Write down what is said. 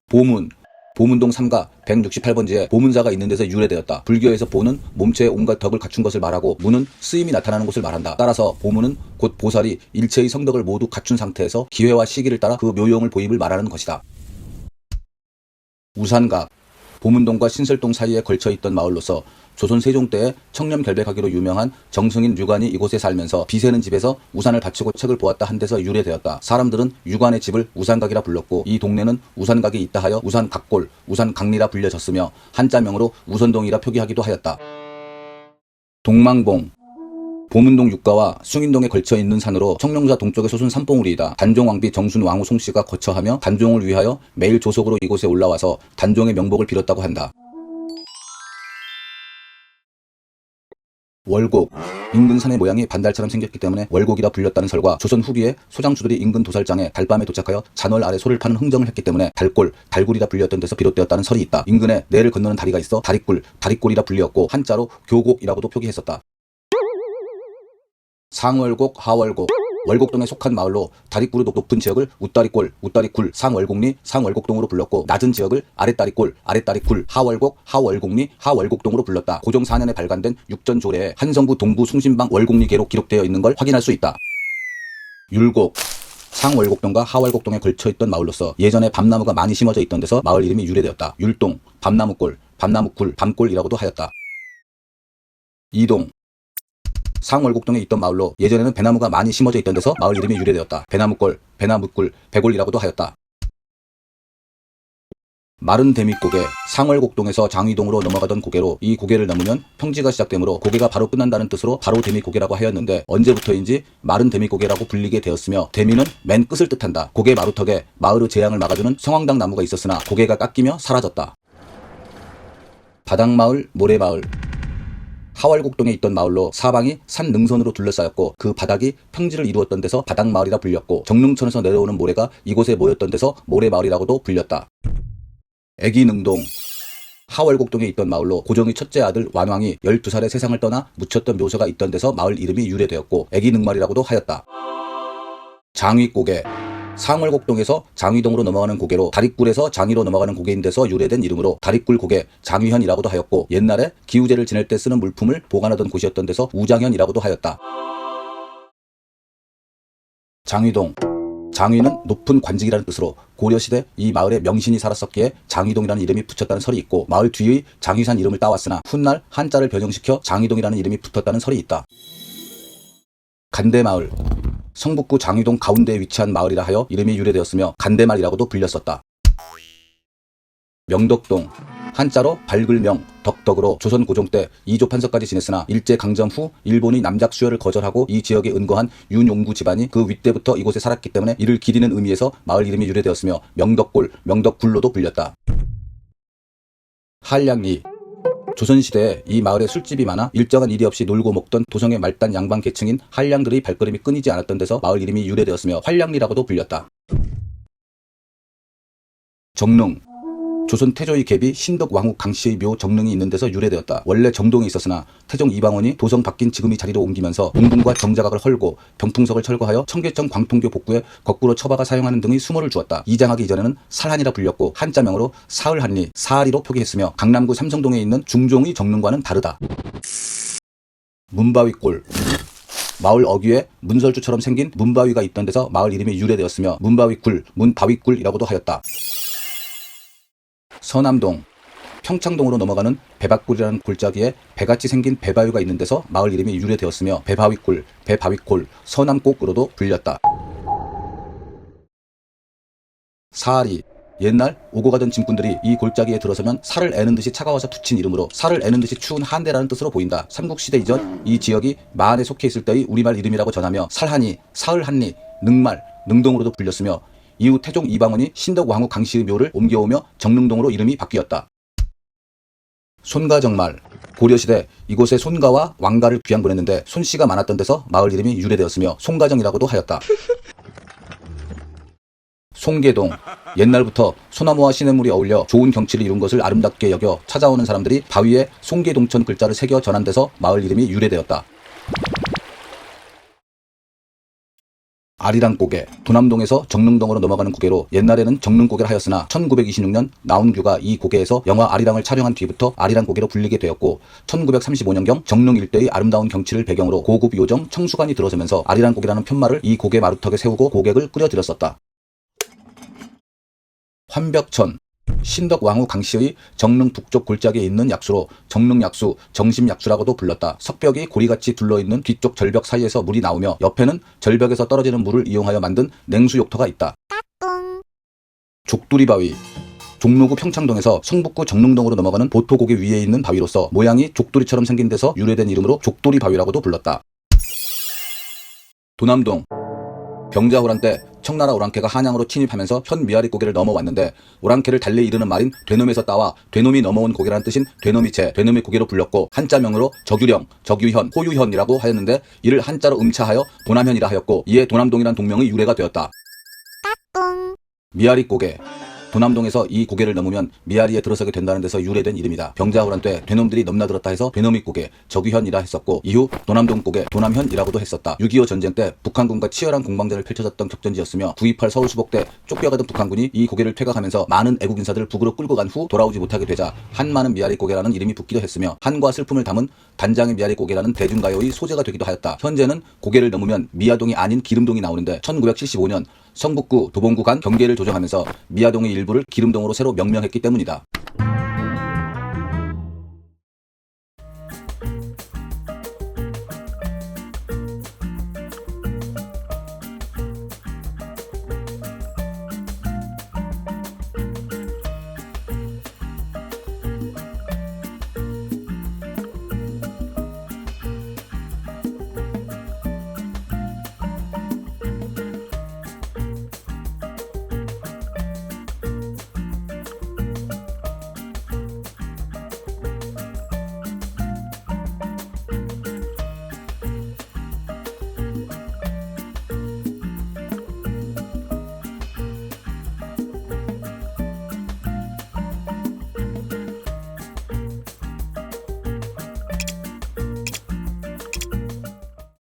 보문, 보문동 3가 168번지에 보문사가 있는 데서 유래되었다. 불교에서 보는 몸체의 온갖 덕을 갖춘 것을 말하고 문은 쓰임이 나타나는 것을 말한다. 따라서 보문은 곧 보살이 일체의 성덕을 모두 갖춘 상태에서 기회와 시기를 따라 그 묘용을 보임을 말하는 것이다. 우산각, 보문동과 신설동 사이에 걸쳐있던 마을로서 조선 세종 때에 청렴결백하기로 유명한 정승인 유관이 이곳에 살면서 비세는 집에서 우산을 받치고 책을 보았다 한 데서 유래되었다. 사람들은 유관의 집을 우산각이라 불렀고 이 동네는 우산각이 있다 하여 우산각골, 우산각리라 불려졌으며 한자명으로 우선동이라 표기하기도 하였다. 동망봉, 보문동 육가와 숭인동에 걸쳐있는 산으로 청룡사 동쪽에 솟은 산봉우리이다. 단종왕비 정순 왕후 송씨가 거처하며 단종을 위하여 매일 조석으로 이곳에 올라와서 단종의 명복을 빌었다고 한다. 월곡, 인근 산의 모양이 반달처럼 생겼기 때문에 월곡이라 불렸다는 설과 조선 후기에 소장주들이 인근 도살장에 달밤에 도착하여 잔월 아래 소를 파는 흥정을 했기 때문에 달골, 달굴이라 불렸던 데서 비롯되었다는 설이 있다. 인근에 내를 건너는 다리가 있어 다리굴, 다리골이라 불리었고 한자로 교곡이라고도 표기했었다. 상월곡, 하월곡, 월곡동에 속한 마을로 다리굴이 높은 지역을 웃다리골, 웃다리굴, 상월곡리, 상월곡동으로 불렀고 낮은 지역을 아랫다리골, 아랫다리굴, 하월곡, 하월곡리, 하월곡동으로 불렀다. 고종 4년에 발간된 육전조례에 한성부 동부 숭신방 월곡리계로 기록되어 있는 걸 확인할 수 있다. 율곡, 상월곡동과 하월곡동에 걸쳐있던 마을로서 예전에 밤나무가 많이 심어져 있던 데서 마을 이름이 유래되었다. 율동, 밤나무골, 밤나무굴, 밤골이라고도 하였다. 이동, 상월곡동에 있던 마을로 예전에는 배나무가 많이 심어져 있던 데서 마을 이름이 유래되었다. 배나무골, 배나무굴, 배골이라고도 하였다. 마른 대밑고개, 상월곡동에서 장위동으로 넘어가던 고개로 이 고개를 넘으면 평지가 시작되므로 고개가 바로 끝난다는 뜻으로 바로 대밑고개라고 하였는데 언제부터인지 마른 대밑고개라고 불리게 되었으며 대밑은 맨 끝을 뜻한다. 고개 마루턱에 마을의 재앙을 막아주는 성황당 나무가 있었으나 고개가 깎이며 사라졌다. 바닥마을, 모래마을, 하월곡동에 있던 마을로 사방이 산 능선으로 둘러싸였고 그 바닥이 평지를 이루었던 데서 바닥마을이라 불렸고 정릉천에서 내려오는 모래가 이곳에 모였던 데서 모래마을이라고도 불렸다. 애기능동, 하월곡동에 있던 마을로 고종의 첫째 아들 완왕이 12살에 세상을 떠나 묻혔던 묘소가 있던 데서 마을 이름이 유래되었고 애기능마을이라고도 하였다. 장위고개, 상월곡동에서 장위동으로 넘어가는 고개로 다리굴에서 장위로 넘어가는 고개인 데서 유래된 이름으로 다리굴 고개, 장위현이라고도 하였고 옛날에 기우제를 지낼 때 쓰는 물품을 보관하던 곳이었던 데서 우장현이라고도 하였다. 장위동, 장위는 높은 관직이라는 뜻으로 고려시대 이 마을에 명신이 살았었기에 장위동이라는 이름이 붙였다는 설이 있고 마을 뒤의 장위산 이름을 따왔으나 훗날 한자를 변형시켜 장위동이라는 이름이 붙었다는 설이 있다. 간대마을, 성북구 장위동 가운데에 위치한 마을이라 하여 이름이 유래되었으며 간대마을이라고도 불렸었다. 명덕동, 한자로 밝을명, 덕덕으로 조선 고종 때 이조 판서까지 지냈으나 일제강점 후 일본이 남작 수여를 거절하고 이 지역에 은거한 윤용구 집안이 그 윗때부터 이곳에 살았기 때문에 이를 기리는 의미에서 마을 이름이 유래되었으며 명덕골, 명덕굴로도 불렸다. 한량리, 조선시대에 이 마을에 술집이 많아 일정한 일이 없이 놀고 먹던 도성의 말단 양반 계층인 한량들의 발걸음이 끊이지 않았던 데서 마을 이름이 유래되었으며 한량리라고도 불렸다. 정릉, 조선 태조의 계비 신덕 왕후 강씨의 묘 정릉이 있는 데서 유래되었다. 원래 정동에 있었으나 태종 이방원이 도성 바뀐 지금의 자리로 옮기면서 웅궁과 정자각을 헐고 병풍석을 철거하여 청계천 광통교 복구에 거꾸로 처박아 사용하는 등의 수모를 주었다. 이장하기 이전에는 살한이라 불렸고 한자명으로 사을한리, 사아리로 표기했으며 강남구 삼성동에 있는 중종의 정릉과는 다르다. 문바위골, 마을 어귀에 문설주처럼 생긴 문바위가 있던 데서 마을 이름이 유래되었으며 문바위굴, 문바위굴이라고도 하였다. 서남동, 평창동으로 넘어가는 배박굴이라는 골짜기에 배같이 생긴 배바위가 있는 데서 마을 이름이 유래되었으며 배바위굴, 배바위골, 서남곡으로도 불렸다. 사아리, 옛날 오고 가던 짐꾼들이 이 골짜기에 들어서면 살을 애는 듯이 차가워서 붙인 이름으로 살을 애는 듯이 추운 한대라는 뜻으로 보인다. 삼국시대 이전 이 지역이 마안에 속해 있을 때의 우리말 이름이라고 전하며 살한이, 사을한리, 능말, 능동으로도 불렸으며 이후 태종 이방원이 신덕 왕후 강씨의 묘를 옮겨오며 정릉동으로 이름이 바뀌었다. 손가정말, 고려시대 이곳에 손가와 왕가를 귀양 보냈는데 손씨가 많았던 데서 마을 이름이 유래되었으며 송가정이라고도 하였다. 송계동, 옛날부터 소나무와 시냇물이 어울려 좋은 경치를 이룬 것을 아름답게 여겨 찾아오는 사람들이 바위에 송계동천 글자를 새겨 전한 데서 마을 이름이 유래되었다. 아리랑 고개. 도남동에서 정릉동으로 넘어가는 고개로 옛날에는 정릉고개를 하였으나 1926년 나운규가 이 고개에서 영화 아리랑을 촬영한 뒤부터 아리랑 고개로 불리게 되었고 1935년경 정릉 일대의 아름다운 경치를 배경으로 고급 요정 청수관이 들어서면서 아리랑 고개라는 편말을 이 고개 마루턱에 세우고 고객을 끌어들였었다. 환벽천. 신덕왕후 강씨의 정릉 북쪽 골짜기에 있는 약수로 정릉약수, 정심약수라고도 불렀다. 석벽이 고리같이 둘러있는 뒤쪽 절벽 사이에서 물이 나오며 옆에는 절벽에서 떨어지는 물을 이용하여 만든 냉수욕터가 있다. 족두리바위. 종로구 평창동에서 성북구 정릉동으로 넘어가는 보토고개 위에 있는 바위로서 모양이 족두리처럼 생긴 데서 유래된 이름으로 족두리바위라고도 불렀다. 도남동. 병자호란 때 청나라 오랑캐가 한양으로 침입하면서 현 미아리 고개를 넘어왔는데 오랑캐를 달리 이르는 말인 되놈에서 따와 되놈이 넘어온 고개라는 뜻인 되놈이체, 되놈의 고개로 불렸고 한자명으로 적유령, 적유현, 호유현이라고 하였는데 이를 한자로 음차하여 도남현이라 하였고 이에 도남동이란 동명의 유래가 되었다. 미아리 고개. 도남동에서 이 고개를 넘으면 미아리에 들어서게 된다는 데서 유래된 이름이다. 병자호란 때 되놈들이 넘나들었다 해서 되놈이 고개, 적유현이라 했었고 이후 도남동 고개, 도남현이라고도 했었다. 6.25 전쟁 때 북한군과 치열한 공방전을 펼쳐졌던 격전지였으며 9.28 서울수복 때 쫓겨가던 북한군이 이 고개를 퇴각하면서 많은 애국 인사들을 북으로 끌고 간 후 돌아오지 못하게 되자 한많은 미아리 고개라는 이름이 붙기도 했으며 한과 슬픔을 담은 단장의 미아리 고개라는 대중가요의 소재가 되기도 하였다. 현재는 고개를 넘으면 미아동이 아닌 기름동이 나오는데 1975년 성북구 도봉구 간 경계를 조정하면서 미아동의 일부를 기름동으로 새로 명명했기 때문이다.